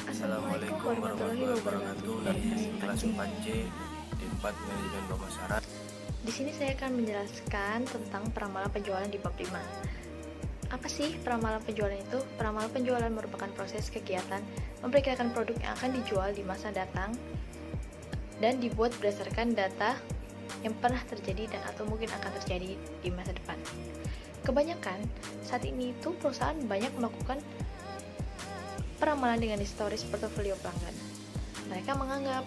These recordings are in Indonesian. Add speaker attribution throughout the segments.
Speaker 1: Assalamualaikum warahmatullahi wabarakatuh. Dari kelas 4C D4 Manajemen Pemasaran.
Speaker 2: Di sini saya akan menjelaskan tentang peramalan penjualan di bab 5. Apa sih peramalan penjualan itu? Peramalan penjualan merupakan proses kegiatan memperkirakan produk yang akan dijual di masa datang dan dibuat berdasarkan data yang pernah terjadi dan atau mungkin akan terjadi di masa depan. Kebanyakan saat ini itu perusahaan banyak melakukan peramalan dengan historis portofolio pelanggan. Mereka menganggap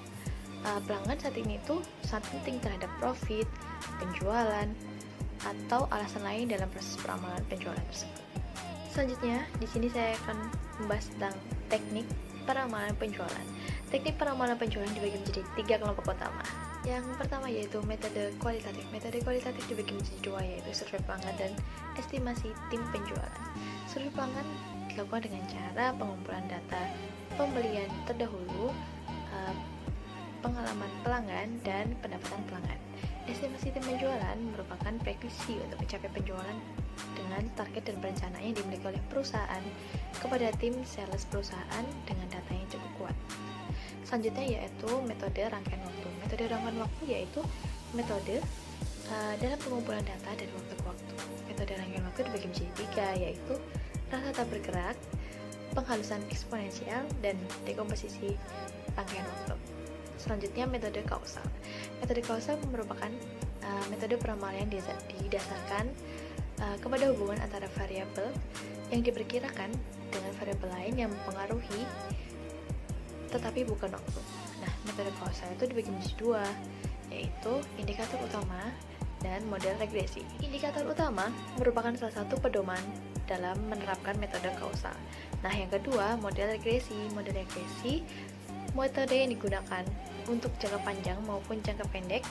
Speaker 2: pelanggan saat ini itu sangat penting terhadap profit, penjualan, atau alasan lain dalam proses peramalan penjualan tersebut. Selanjutnya, di sini saya akan membahas tentang teknik peramalan penjualan. Teknik peramalan penjualan dibagi menjadi 3 kelompok utama. Yang pertama yaitu metode kualitatif. Metode kualitatif dibagi menjadi 2, yaitu survei pelanggan dan estimasi tim penjualan. Survei pelanggan dilakukan dengan cara pengumpulan data pembelian terdahulu, pengalaman pelanggan, dan pendapatan pelanggan. Estimasi tim penjualan merupakan prediksi untuk mencapai penjualan dengan target dan perencanaan yang dimiliki oleh perusahaan kepada tim sales perusahaan dengan data yang cukup kuat. Selanjutnya yaitu metode rangkaian waktu. Metode rangkaian waktu yaitu metode dalam pengumpulan data dari waktu ke waktu. Metode rangkaian waktu dibagi menjadi 3, yaitu rata-rata bergerak, penghalusan eksponensial, dan dekomposisi rangkaian waktu. Selanjutnya metode kausal. Metode kausal merupakan metode peramalan yang didasarkan kepada hubungan antara variabel yang diperkirakan dengan variabel lain yang mempengaruhi tetapi bukan waktu. Nah, metode kausal itu dibagi menjadi 2, yaitu indikator utama dan model regresi. Indikator utama merupakan salah satu pedoman dalam menerapkan metode kausal. Nah, yang kedua, model regresi. Model regresi metode yang digunakan untuk jangka panjang maupun jangka pendek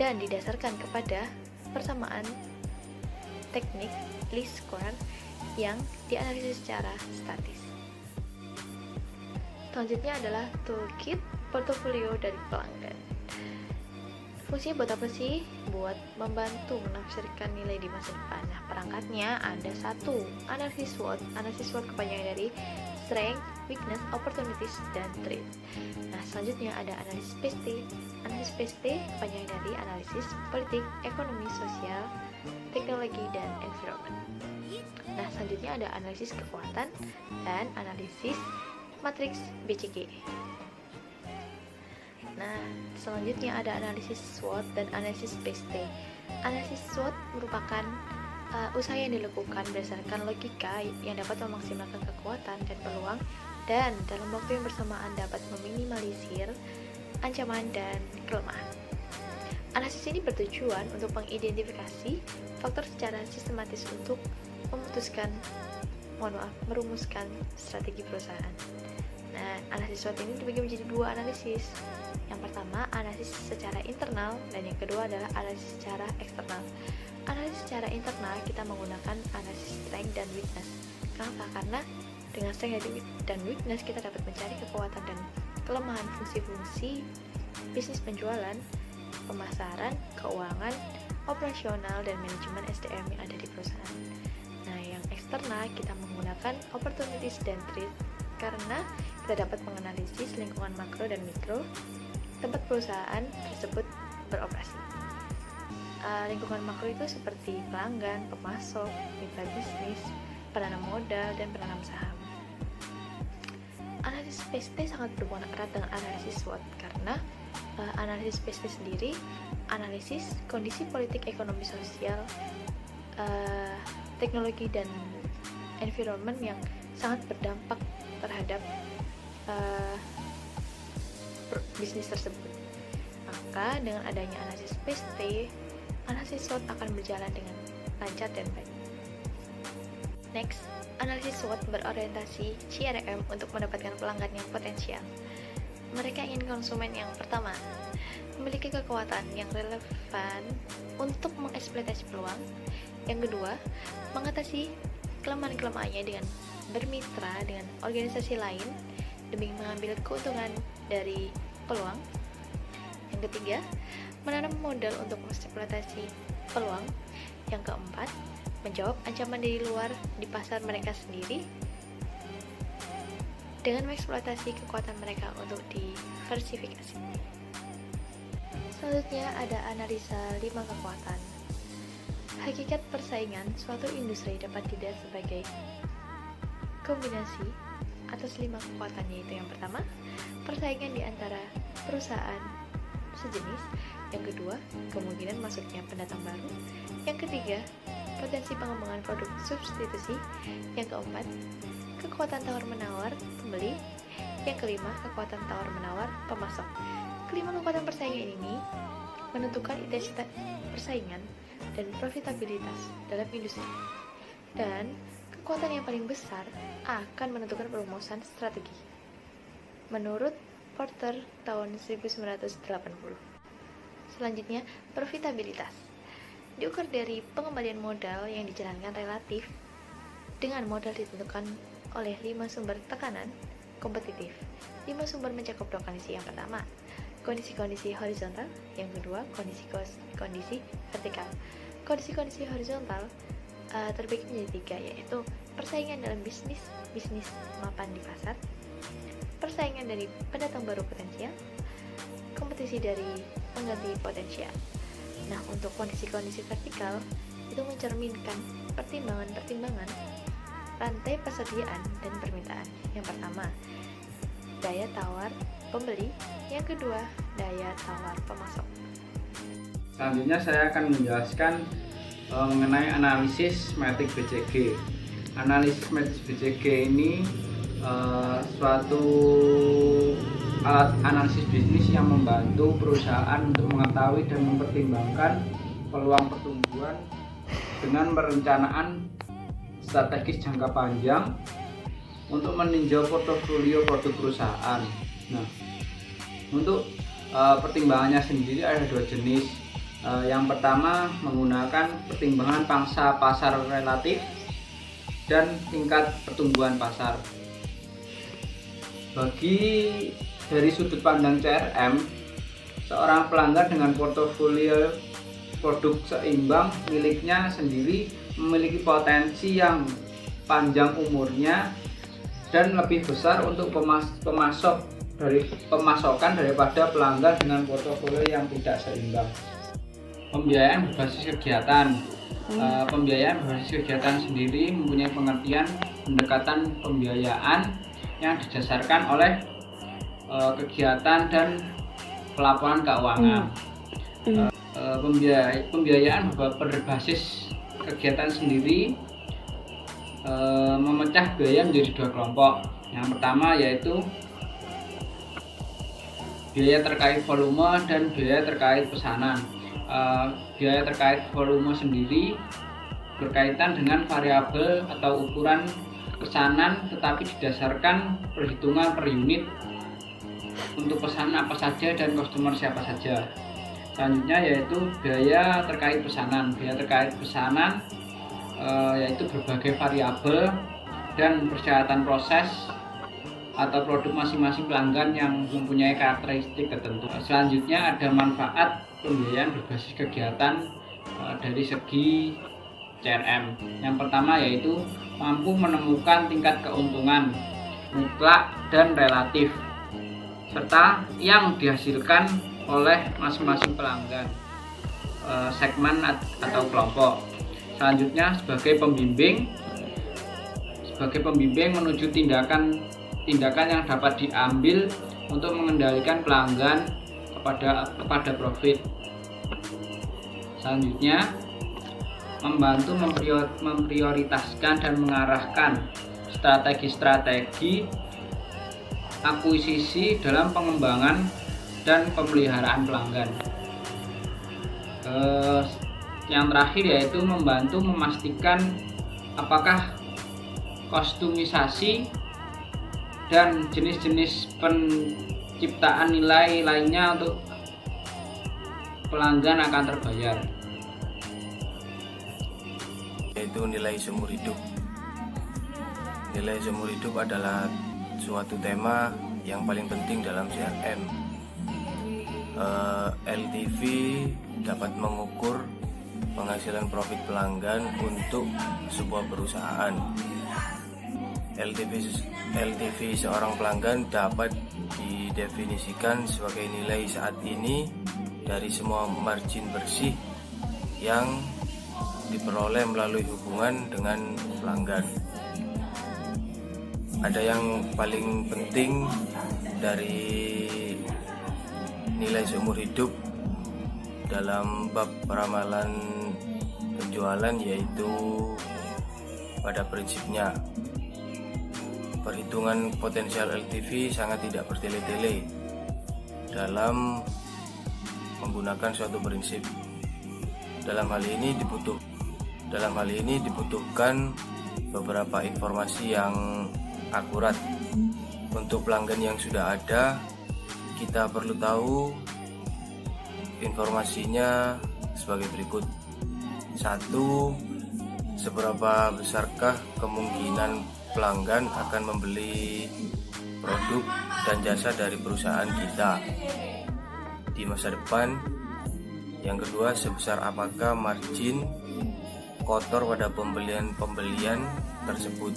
Speaker 2: dan didasarkan kepada persamaan teknik least square yang dianalisis secara statis. Selanjutnya adalah toolkit portofolio dari pelanggan. Fungsinya buat apa sih? Buat membantu menafsirkan nilai di masa depan. Nah, perangkatnya ada 1, analisis SWOT. Analisis SWOT kepanjangan dari strength, weakness, opportunities, dan threat. Nah, selanjutnya ada analisis PST. Analisis PST kepanjangan dari analisis politik, ekonomi, sosial, teknologi, dan environment. Nah, selanjutnya ada analisis kekuatan dan analisis matriks BCG. Nah, selanjutnya ada analisis SWOT dan analisis PST. Analisis SWOT merupakan usaha yang dilakukan berdasarkan logika yang dapat memaksimalkan kekuatan dan peluang dan dalam waktu yang bersamaan dapat meminimalisir ancaman dan kelemahan. Analisis ini bertujuan untuk mengidentifikasi faktor secara sistematis untuk merumuskan strategi perusahaan. Nah, analisis SWOT ini dibagi menjadi 2 analisis. Yang pertama, analisis secara internal, dan yang kedua adalah analisis secara eksternal. Analisis secara internal kita menggunakan analisis strength dan weakness. Kenapa? Karena dengan strength dan weakness kita dapat mencari kekuatan dan kelemahan fungsi-fungsi bisnis penjualan, pemasaran, keuangan, operasional, dan manajemen SDM yang ada di perusahaan. Nah, yang eksternal kita menggunakan opportunities dan threat karena kita dapat menganalisis lingkungan makro dan mikro tempat perusahaan tersebut beroperasi. Lingkungan makro itu seperti pelanggan, pemasok, mitra bisnis, penanam modal, dan penanam saham. Analisis PST sangat berhubungan erat dengan analisis SWOT karena analisis PST sendiri analisis kondisi politik, ekonomi, sosial, teknologi, dan environment yang sangat berdampak terhadap bisnis tersebut. Maka dengan adanya analisis PST, analisis SWOT akan berjalan dengan lancar dan baik. Next, analisis SWOT berorientasi CRM untuk mendapatkan pelanggan yang potensial. Mereka ingin konsumen yang pertama memiliki kekuatan yang relevan untuk mengeksploitasi peluang. Yang kedua, mengatasi kelemahan-kelemahannya dengan bermitra dengan organisasi lain demi mengambil keuntungan dari peluang. Yang ketiga, menanam modal untuk mengeksploitasi peluang. Yang keempat, menjawab ancaman dari luar di pasar mereka sendiri. dengan mengeksploitasi kekuatan mereka untuk diversifikasi. Selanjutnya ada analisa 5 kekuatan. Hakikat persaingan suatu industri dapat dilihat sebagai kombinasi atas 5 kekuatan, yaitu yang pertama, persaingan di antara perusahaan sejenis, yang kedua, kemungkinan masuknya pendatang baru, yang ketiga, potensi pengembangan produk substitusi, yang keempat, kekuatan tawar-menawar pembeli, yang kelima, kekuatan tawar-menawar pemasok. Kelima kekuatan persaingan ini menentukan intensitas persaingan dan profitabilitas dalam industri. Dan kekuatan yang paling besar akan menentukan perumusan strategi. Menurut Porter tahun 1980. Selanjutnya, profitabilitas. Diukur dari pengembalian modal yang dijalankan relatif dengan modal ditentukan oleh 5 sumber tekanan kompetitif. 5 sumber mencakup 2 kondisi. Yang pertama, kondisi-kondisi horizontal, yang kedua, kondisi vertikal. Kondisi-kondisi horizontal terbagi menjadi 3, yaitu persaingan dalam bisnis mapan di pasar, persaingan dari pendatang baru potensial, kompetisi dari pengganti potensial. Nah, untuk kondisi-kondisi vertikal itu mencerminkan pertimbangan-pertimbangan rantai persediaan dan permintaan. Yang pertama, daya tawar pembeli, yang kedua, daya tawar pemasok.
Speaker 3: Selanjutnya saya akan menjelaskan mengenai analisis metrik BCG. Analisis metrik BCG ini suatu alat analisis bisnis yang membantu perusahaan untuk mengetahui dan mempertimbangkan peluang pertumbuhan dengan perencanaan strategis jangka panjang untuk meninjau portofolio produk perusahaan. Nah, untuk pertimbangannya sendiri ada 2 jenis. Yang pertama menggunakan pertimbangan pangsa pasar relatif dan tingkat pertumbuhan pasar. Dari sudut pandang CRM, seorang pelanggan dengan portofolio produk seimbang miliknya sendiri memiliki potensi yang panjang umurnya dan lebih besar untuk pemasokan daripada pelanggan dengan portofolio yang tidak seimbang. Pembiayaan berbasis kegiatan. Pembiayaan berbasis kegiatan sendiri mempunyai pengertian pendekatan pembiayaan yang didasarkan oleh kegiatan dan pelaporan keuangan. Pembiayaan berbasis kegiatan sendiri memecah biaya menjadi 2 kelompok. Yang pertama yaitu biaya terkait volume dan biaya terkait pesanan. Biaya terkait volume sendiri berkaitan dengan variabel atau ukuran pesanan, tetapi didasarkan perhitungan per unit untuk pesanan apa saja dan customer siapa saja. Selanjutnya yaitu biaya terkait pesanan. Biaya terkait pesanan yaitu berbagai variabel dan persyaratan proses atau produk masing-masing pelanggan yang mempunyai karakteristik tertentu. Selanjutnya ada manfaat pembiayaan berbasis kegiatan dari segi CRM. Yang pertama yaitu mampu menemukan tingkat keuntungan mutlak dan relatif serta yang dihasilkan oleh masing-masing pelanggan, segmen atau kelompok. Selanjutnya sebagai pembimbing menuju tindakan yang dapat diambil untuk mengendalikan pelanggan kepada profit. Selanjutnya membantu memprioritaskan dan mengarahkan strategi akuisisi dalam pengembangan dan pemeliharaan pelanggan. Yang terakhir yaitu membantu memastikan apakah kostumisasi dan jenis-jenis penciptaan nilai lainnya untuk pelanggan akan terbayar.
Speaker 1: Yaitu nilai seumur hidup. Nilai seumur hidup adalah suatu tema yang paling penting dalam CRM. LTV dapat mengukur penghasilan profit pelanggan untuk sebuah perusahaan. LTV seorang pelanggan dapat didefinisikan sebagai nilai saat ini dari semua margin bersih yang diperoleh melalui hubungan dengan pelanggan. Ada yang paling penting dari nilai seumur hidup dalam bab peramalan penjualan, yaitu pada prinsipnya perhitungan potensial LTV sangat tidak bertele-tele dalam menggunakan suatu prinsip. Dalam hal ini dibutuhkan beberapa informasi yang akurat. Untuk pelanggan yang sudah ada, kita perlu tahu informasinya sebagai berikut. 1. Seberapa besarkah kemungkinan pelanggan akan membeli produk dan jasa dari perusahaan kita di masa depan? Yang kedua, sebesar apakah margin kotor pada pembelian tersebut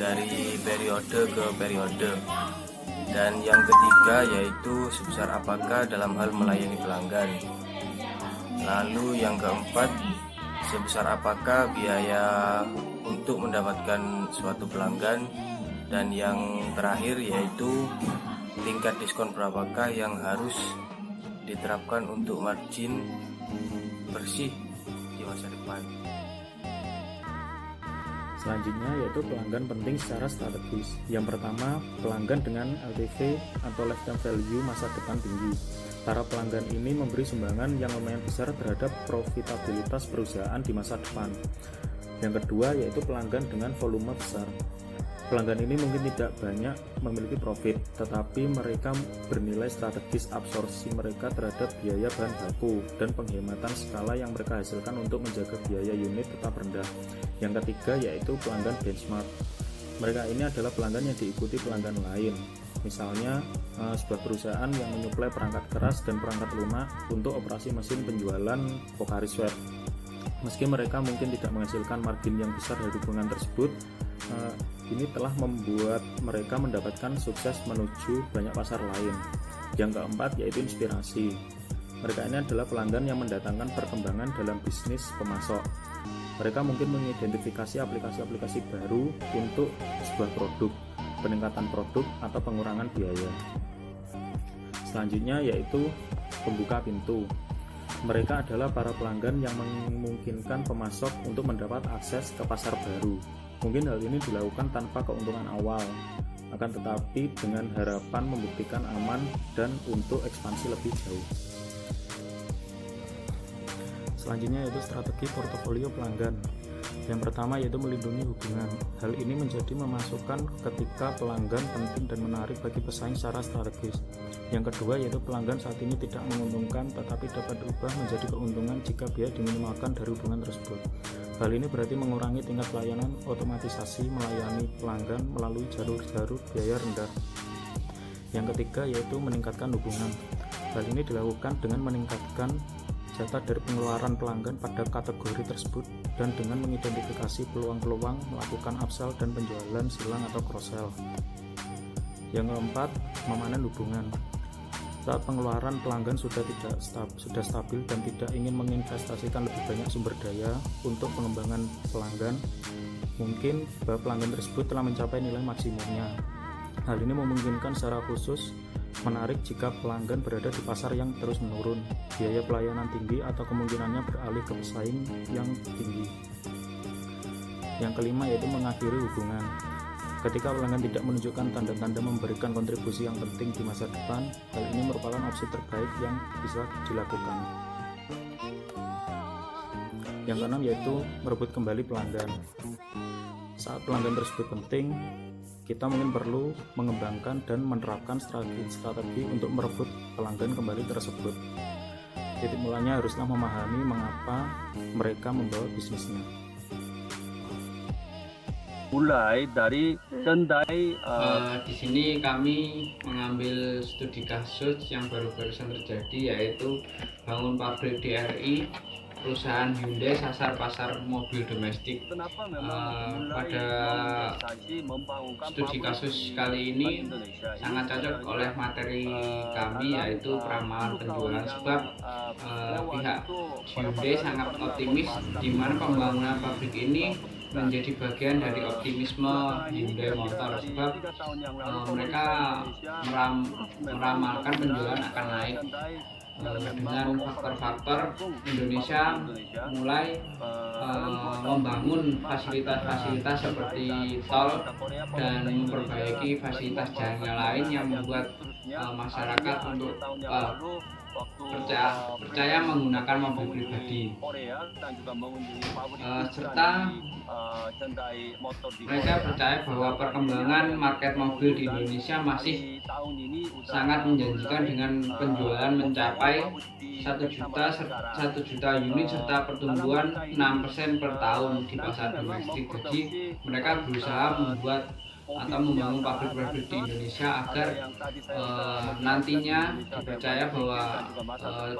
Speaker 1: dari periode ke periode? Dan yang ketiga yaitu sebesar apakah dalam hal melayani pelanggan. Lalu yang keempat, sebesar apakah biaya untuk mendapatkan suatu pelanggan. Dan yang terakhir yaitu tingkat diskon berapakah yang harus diterapkan untuk margin bersih di masa depan.
Speaker 4: Selanjutnya yaitu pelanggan penting secara strategis. Yang pertama, pelanggan dengan LTV atau lifetime value masa depan tinggi. Para pelanggan ini memberi sumbangan yang lumayan besar terhadap profitabilitas perusahaan di masa depan. Yang kedua yaitu pelanggan dengan volume besar. Pelanggan ini mungkin tidak banyak memiliki profit, tetapi mereka bernilai strategis. Absorpsi mereka terhadap biaya bahan baku dan penghematan skala yang mereka hasilkan untuk menjaga biaya unit tetap rendah. Yang ketiga yaitu pelanggan benchmark. Mereka ini adalah pelanggan yang diikuti pelanggan lain. Misalnya sebuah perusahaan yang menyuplai perangkat keras dan perangkat lunak untuk operasi mesin penjualan Pocari Sweat. Meski mereka mungkin tidak menghasilkan margin yang besar dari hubungan tersebut, ini telah membuat mereka mendapatkan sukses menuju banyak pasar lain. Yang keempat yaitu inspirasi. Mereka ini adalah pelanggan yang mendatangkan perkembangan dalam bisnis pemasok. Mereka mungkin mengidentifikasi aplikasi-aplikasi baru untuk sebuah produk, peningkatan produk atau pengurangan biaya. Selanjutnya yaitu pembuka pintu. Mereka adalah para pelanggan yang memungkinkan pemasok untuk mendapat akses ke pasar baru. Mungkin hal ini dilakukan tanpa keuntungan awal, akan tetapi dengan harapan membuktikan aman dan untuk ekspansi lebih jauh. Selanjutnya yaitu strategi portofolio pelanggan. Yang pertama yaitu melindungi hubungan. Hal ini menjadi memasukkan ketika pelanggan penting dan menarik bagi pesaing secara strategis. Yang kedua yaitu pelanggan saat ini tidak menguntungkan tetapi dapat berubah menjadi keuntungan jika biaya diminimalkan dari hubungan tersebut. Hal ini berarti mengurangi tingkat pelayanan, otomatisasi melayani pelanggan melalui jalur-jalur biaya rendah. Yang ketiga yaitu meningkatkan hubungan. Hal ini dilakukan dengan meningkatkan jatah dari pengeluaran pelanggan pada kategori tersebut dan dengan mengidentifikasi peluang-peluang melakukan upsell dan penjualan silang atau cross-sell. Yang keempat, memanen hubungan. Saat pengeluaran pelanggan sudah stabil dan tidak ingin menginvestasikan lebih banyak sumber daya untuk pengembangan pelanggan, mungkin bahwa pelanggan tersebut telah mencapai nilai maksimumnya. Hal ini memungkinkan secara khusus menarik jika pelanggan berada di pasar yang terus menurun, biaya pelayanan tinggi atau kemungkinannya beralih ke pesaing yang tinggi. Yang kelima yaitu mengakhiri hubungan. Ketika pelanggan tidak menunjukkan tanda-tanda memberikan kontribusi yang penting di masa depan, hal ini merupakan opsi terbaik yang bisa dilakukan. Yang keenam yaitu merebut kembali pelanggan. Saat pelanggan tersebut penting, kita mungkin perlu mengembangkan dan menerapkan strategi untuk merebut pelanggan kembali tersebut. Titik mulanya haruslah memahami mengapa mereka membawa bisnisnya.
Speaker 5: Mulai dari Kendai
Speaker 3: Di sini kami mengambil studi kasus yang baru-barusan terjadi, yaitu bangun pabrik DRI perusahaan Hyundai sasar pasar mobil domestik.
Speaker 5: Kenapa memang
Speaker 3: Pada studi kasus kali ini sangat cocok oleh materi kami, yaitu peramalan penjualan, sebab pihak Hyundai sangat optimis di mana pembangunan pabrik ini menjadi bagian dari optimisme Hyundai Motor, sebab mereka meramalkan penjualan akan naik dengan faktor-faktor Indonesia mulai membangun fasilitas-fasilitas seperti tol dan memperbaiki fasilitas jalan lain yang membuat masyarakat untuk percaya menggunakan mobil pribadi, serta mereka percaya bahwa perkembangan market mobil di Indonesia masih sangat menjanjikan dengan penjualan mencapai 1 juta unit serta pertumbuhan 6% per tahun di pasar domestik. Jadi mereka berusaha membuat atau membangun pabrik-pabrik di Indonesia agar nantinya dipercaya bahwa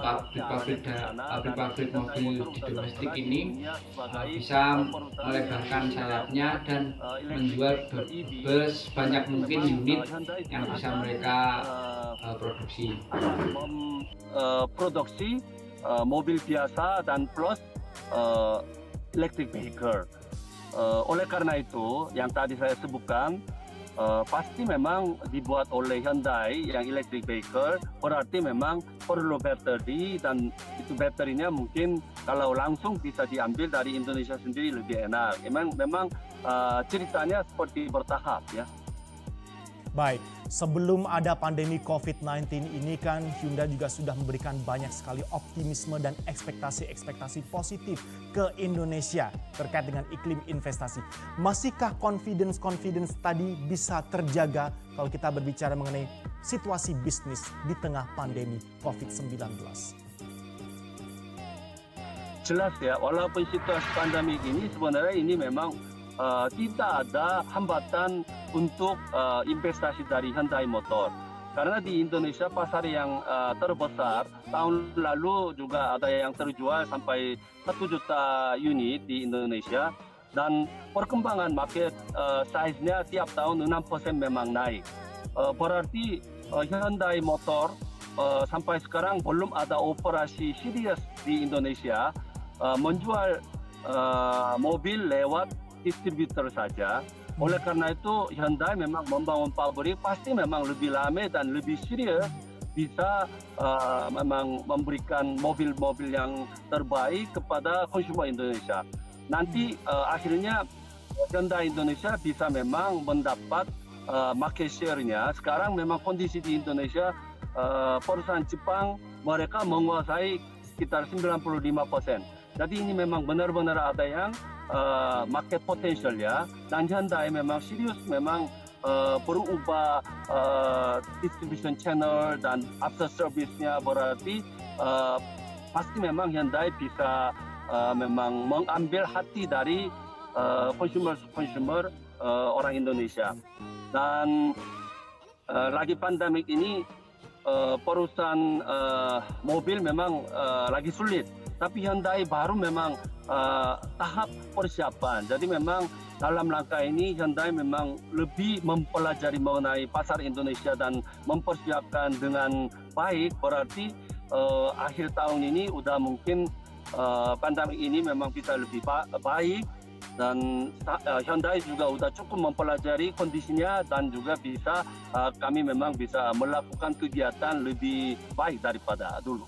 Speaker 3: pabrik-pabrik mobil di domestik ini bisa melebarkan sayapnya dan menjual sebanyak mungkin unit yang bisa mereka produksi.
Speaker 5: Produksi mobil biasa dan plus electric vehicle. Oleh karena itu, yang tadi saya sebutkan, pasti memang dibuat oleh Hyundai yang electric vehicle, berarti memang perlu bateri, dan itu baterinya mungkin kalau langsung bisa diambil dari Indonesia sendiri lebih enak. Memang ceritanya seperti bertahap ya.
Speaker 6: Baik, sebelum ada pandemi COVID-19 ini kan Hyundai juga sudah memberikan banyak sekali optimisme dan ekspektasi positif ke Indonesia terkait dengan iklim investasi. Masihkah confidence tadi bisa terjaga kalau kita berbicara mengenai situasi bisnis di tengah pandemi COVID-19?
Speaker 5: Jelas ya, walaupun situasi pandemi ini sebenarnya ini memang tidak ada hambatan untuk investasi dari Hyundai Motor. Karena di Indonesia pasar yang terbesar, tahun lalu juga ada yang terjual sampai 1 juta unit di Indonesia. Dan perkembangan market size-nya tiap tahun 6% memang naik. Berarti Hyundai Motor sampai sekarang belum ada operasi serius di Indonesia menjual mobil lewat distributor saja. Oleh karena itu Hyundai memang membangun pabrik pasti memang lebih lama dan lebih serius, bisa memang memberikan mobil-mobil yang terbaik kepada konsumen Indonesia. Nanti akhirnya Hyundai Indonesia bisa memang mendapat market share-nya. Sekarang memang kondisi di Indonesia, perusahaan Jepang mereka menguasai sekitar 95%. Jadi ini memang benar-benar ada yang market potential ya, dan Hyundai memang serius memang berubah distribution channel dan after service-nya, berarti pasti memang Hyundai bisa memang mengambil hati dari consumer orang Indonesia. Dan lagi pandemik ini perusahaan mobil memang lagi sulit, tapi Hyundai baru memang tahap persiapan. Jadi memang dalam langkah ini Hyundai memang lebih mempelajari mengenai pasar Indonesia dan mempersiapkan dengan baik. Berarti akhir tahun ini udah mungkin pandemi ini memang bisa lebih baik, dan Hyundai juga udah cukup mempelajari kondisinya, dan juga bisa kami memang bisa melakukan kegiatan lebih baik daripada dulu.